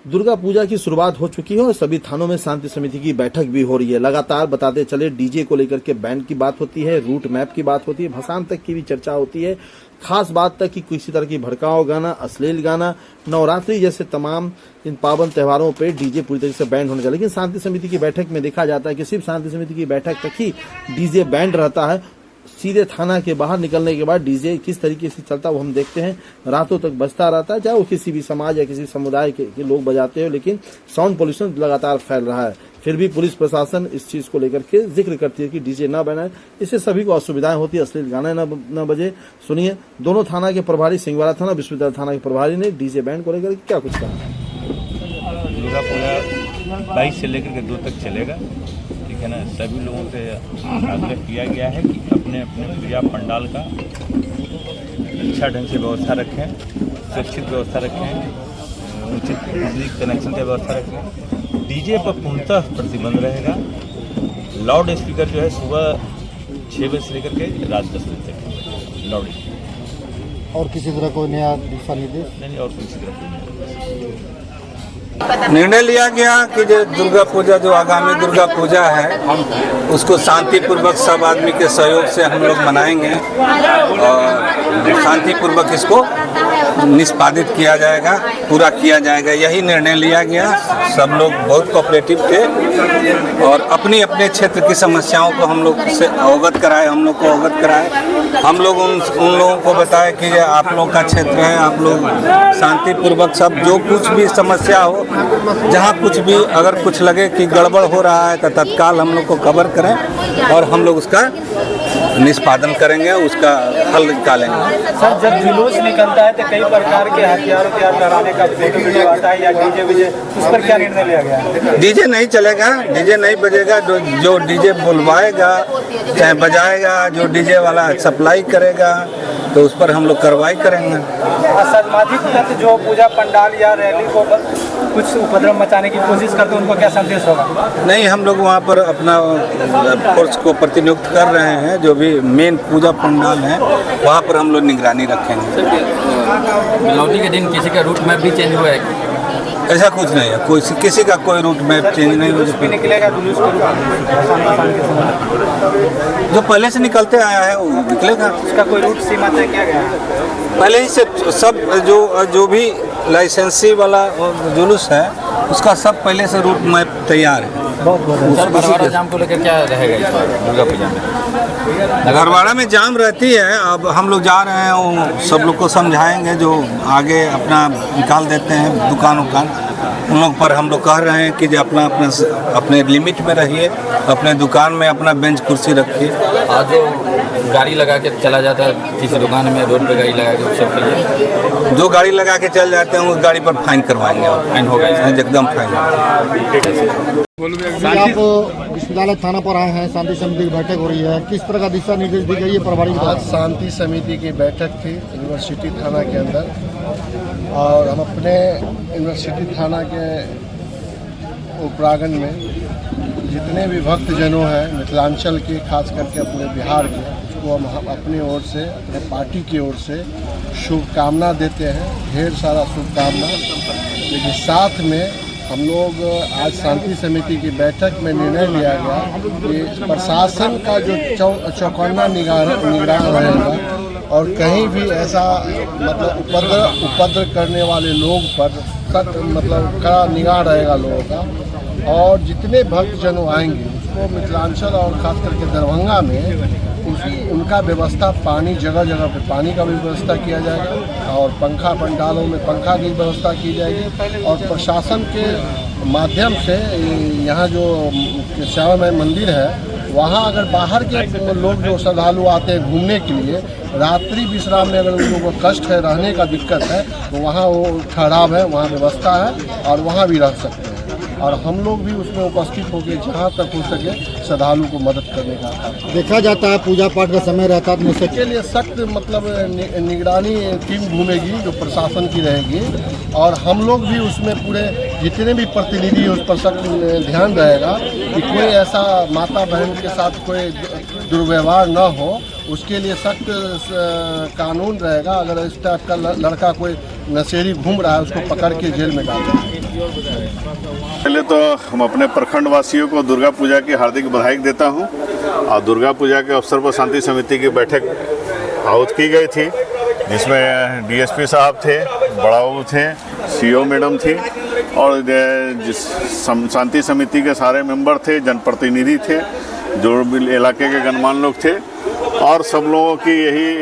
दुर्गा पूजा की शुरुआत हो चुकी है और सभी थानों में शांति समिति की बैठक भी हो रही है। लगातार बताते चले डीजे को लेकर के बैन की बात होती है, रूट मैप की बात होती है, भसान तक की भी चर्चा होती है। खास बात तक कि किसी तरह की भड़काऊ गाना, अश्लील गाना, नवरात्रि जैसे तमाम इन पावन त्योहारों पे डीजे पूरी तरीके से बैन होने चाहिए। लेकिन शांति समिति की बैठक में देखा जाता है कि सिर्फ शांति समिति की बैठक तक ही डीजे बैन रहता है। सीधे थाना के बाहर निकलने के बाद डीजे किस तरीके से चलता है वो हम देखते हैं। रातों तक बजता रहता है, चाहे वो किसी भी समाज या किसी समुदाय के लोग बजाते हो, लेकिन साउंड पोल्यूशन लगातार फैल रहा है। फिर भी पुलिस प्रशासन इस चीज को लेकर के जिक्र करती है कि डीजे न बनाए, इससे सभी को असुविधाएं होती है, अश्लील गाने न बजे। सुनिए दोनों थाना के प्रभारी, सिंहवाड़ा थाना, विश्वविद्यालय थाना के प्रभारी ने डीजे बैन को लेकर क्या कुछ कहा। दुर्गा पूजा 22 से लेकर के 2 तक चलेगा, ठीक है ना। सभी लोगों से आग्रह किया गया है कि अपने अपने पूजा पंडाल का अच्छा ढंग से व्यवस्था रखें, सुरक्षित व्यवस्था रखें, उचित बिजली कनेक्शन की व्यवस्था रखें। डीजे पर पूर्णतः प्रतिबंध रहेगा। लाउड स्पीकर जो है सुबह 6 बजे से लेकर के रात 10 बजे तक लाउड स्पीकर। और किसी तरह कोई नया दिशा निर्देश नहीं, और किसी तरह कोई नहीं। निर्णय लिया गया कि जो दुर्गा पूजा, जो आगामी दुर्गा पूजा है, उसको शांतिपूर्वक सब आदमी के सहयोग से हम लोग मनाएंगे और शांतिपूर्वक इसको निष्पादित किया जाएगा, पूरा किया जाएगा। यही निर्णय लिया गया। सब लोग बहुत कोऑपरेटिव थे और अपने अपने क्षेत्र की समस्याओं को हम लोग से अवगत कराए, हम लोग को अवगत कराए। हम लोग उन लोगों को बताए कि आप लोग का क्षेत्र है, आप लोग शांतिपूर्वक सब, जो कुछ भी समस्या हो, जहाँ कुछ भी अगर कुछ लगे कि गड़बड़ हो रहा है तो तत्काल हम लोग को खबर करें और हम लोग उसका निष्पादन करेंगे, उसका हल निकालेंगे। सर, जब जुलूस निकलता है तो कई प्रकार के हथियारों के डराने का वीडियो आता है या डीजे विजे, उस पर क्या निर्णय लिया गया? डीजे नहीं चलेगा, डीजे नहीं बजेगा। जो डीजे बुलवाएगा चाहे बजाएगा, जो डीजे वाला सप्लाई करेगा तो उस पर हम लोग कार्रवाई करेंगे। असामाजिक तत्व जो पूजा पंडाल या रैली को कुछ उपद्रव मचाने की कोशिश करते हैं, उनको क्या संदेश होगा? नहीं, हम लोग वहाँ पर अपना फोर्स को प्रतिनियुक्त कर रहे हैं। जो भी मेन पूजा पंडाल है वहाँ पर हम लोग निगरानी रखेंगे। मिलावटी के दिन किसी का रूट मैप भी चेंज हुआ है? ऐसा कुछ नहीं है, कोई किसी का कोई रूट मैप चेंज नहीं हो। जो पहले से निकलते आया है वो निकलेगा। उसका कोई रूट सीमा तय किया गया है? पहले ही से सब जो भी लाइसेंसी वाला जुलूस है उसका सब पहले से रूट मैप तैयार है। सर, भरवाड़ा जाम को लेकर क्या रहेगा इस बार दुर्गा पूजा में? भरवाड़ा में जाम रहती है। अब हम लोग जा रहे हैं, वो सब लोग को समझाएंगे। जो आगे अपना निकाल देते हैं दुकान उन लोग पर हम लोग कह रहे हैं कि जो अपने लिमिट में रहिए, अपने दुकान में अपना बेंच कुर्सी रखिए। आज जो गाड़ी लगा के चला जाता है किसी दुकान में, रोड पे गाड़ी लगा के, उस सब के लिए जो गाड़ी लगा के चल जाते हैं उस गाड़ी पर फाइन करवाएंगे। फाइन होगा, एकदम फाइन। आप विश्वविद्यालय थाना पर आए हैं, शांति समिति की बैठक हो रही है, किस तरह का दिशा निर्देश दी गई है प्रभारी? आज शांति समिति की बैठक थी यूनिवर्सिटी थाना के अंदर और हम अपने यूनिवर्सिटी थाना के प्रांगण में जितने भी भक्तजनों हैं मिथिलांचल के, खास करके पूरे बिहार के, उसको हम अपनी ओर से, अपने पार्टी की ओर से शुभकामना देते हैं। ढेर सारा शुभकामना। लेकिन साथ में हम लोग आज शांति समिति की बैठक में निर्णय लिया गया कि प्रशासन का जो चौकन्ना निगरान रहेगा और कहीं भी ऐसा उपद्रव करने वाले लोग पर कड़ा निगाह रहेगा लोगों का। और जितने भक्तजनों आएंगे उसको मिथिलांचल और खास करके दरभंगा में उनका व्यवस्था, पानी जगह जगह पे पानी का भी व्यवस्था किया जाएगा और पंखा पंडालों में पंखा की व्यवस्था की जाएगी। और प्रशासन के माध्यम से यहाँ जो श्यामामय मंदिर है वहाँ अगर बाहर के लोग जो श्रद्धालु आते हैं घूमने के लिए, रात्रि विश्राम में अगर उन लोगों को कष्ट है, रहने का दिक्कत है, तो वहाँ वो ठहराव है, वहाँ व्यवस्था है और वहाँ भी रह सकते हैं। और हम लोग भी उसमें उपस्थित होकर जहाँ तक हो सके श्रद्धालु को मदद करने का देखा जाता है। पूजा पाठ का समय रहता है, इसके लिए सख्त निगरानी टीम घूमेगी जो प्रशासन की रहेगी और हम लोग भी उसमें पूरे जितने भी प्रतिनिधि उस पर सख्त ध्यान रहेगा कि कोई ऐसा माता बहन के साथ कोई दुर्व्यवहार न हो, उसके लिए सख्त कानून रहेगा। अगर इस टाइप का लड़का कोई नशेड़ी घूम रहा है, उसको पकड़ के जेल में डालें। पहले तो हम अपने प्रखंड वासियों को दुर्गा पूजा की हार्दिक बधाई देता हूं। और दुर्गा पूजा के अवसर पर शांति समिति की बैठक आहूत की गई थी, जिसमें डीएसपी साहब थे, बड़ा बाबू थे, सीओ मैडम थी और शांति समिति के सारे मेंबर थे, जनप्रतिनिधि थे, जो भी इलाके के गणमान्य लोग थे। और सब लोगों की यही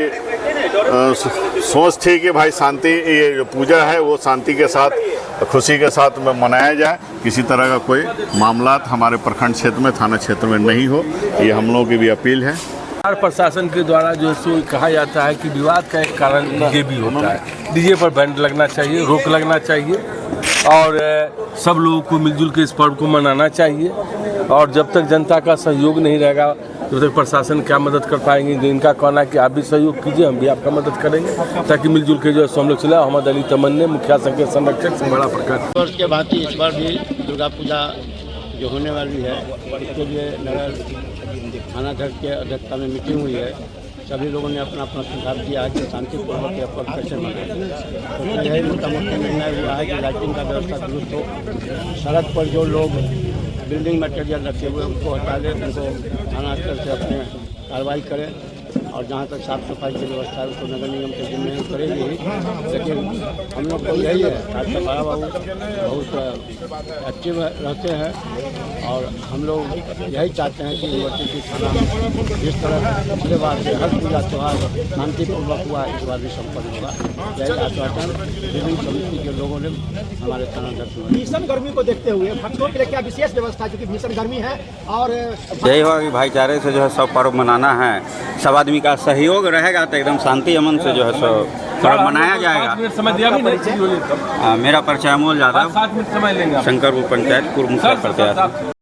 सोच थी कि भाई शांति, ये जो पूजा है वो शांति के साथ, खुशी के साथ में मनाया जाए। किसी तरह का कोई मामला हमारे प्रखंड क्षेत्र में, थाना क्षेत्र में नहीं हो, ये हम लोगों की भी अपील है। प्रशासन के द्वारा जो सो कहा जाता है कि विवाद का एक कारण डीजे भी होता है। डीजे पर बैन लगना चाहिए, रोक लगना चाहिए और सब लोगों को मिलजुल के इस पर्व को मनाना चाहिए। और जब तक जनता का सहयोग नहीं रहेगा तब तक प्रशासन क्या मदद कर पाएंगे। इनका कहना है कि आप भी सहयोग कीजिए, हम भी आपका मदद करेंगे, ताकि मिलजुल के जो हम लोग चले। मोहम्मद अली तमन्ने, मुखिया संघ के संरक्षक, सिंघाड़ा प्रखंड। वर्ष के भांति इस बार भी दुर्गा पूजा जो होने वाली है, इसके लिए नगर थानाध्यक्ष के अध्यक्षता में मीटिंग हुई है। सभी लोगों ने अपना अपना सुझाव दिया है कि शांतिपूर्वक यह पर्व कैसे मनाएं। तो यही मोटा-मोटी निर्णय हुआ है कि लाइटिंग का व्यवस्था दुरुस्त हो। सड़क पर जो लोग बिल्डिंग मटेरियल रखे हुए उनको हटा लें, उनको थाना स्तर से अपने कार्रवाई करें। और जहाँ तक साफ सफाई की व्यवस्था है उसको नगर निगम के जिम्मे करेगी। लेकिन हम लोग को यही है, खासकर बड़ा बाबू बहुत एक्टिव रहते हैं और हम लोग यही चाहते हैं कि यूनिवर्सिटी थाना में जिस तरह पिछले बार से हर पूजा त्यौहार शांतिपूर्वक हुआ, इस बार भी संपन्न होगा। यही आश्वासन विभिन्न समिति के लोगों ने हमारे थानाध्यक्ष में। भीषण गर्मी को देखते हुए भक्तों के लिए क्या विशेष व्यवस्था, क्योंकि भीषण गर्मी है और यही होगा कि भाईचारे से जो है सब पर्व मनाना है। सब आदमी का सहयोग रहेगा तो एकदम शांति अमन से जो है सो पर्व मनाया जाएगा। समय दिया भी नहीं। मेरा परिचय अमोल यादव, समय लेंगे। शंकरपुर पंचायत पूर्व मुखिया प्रत्याशी।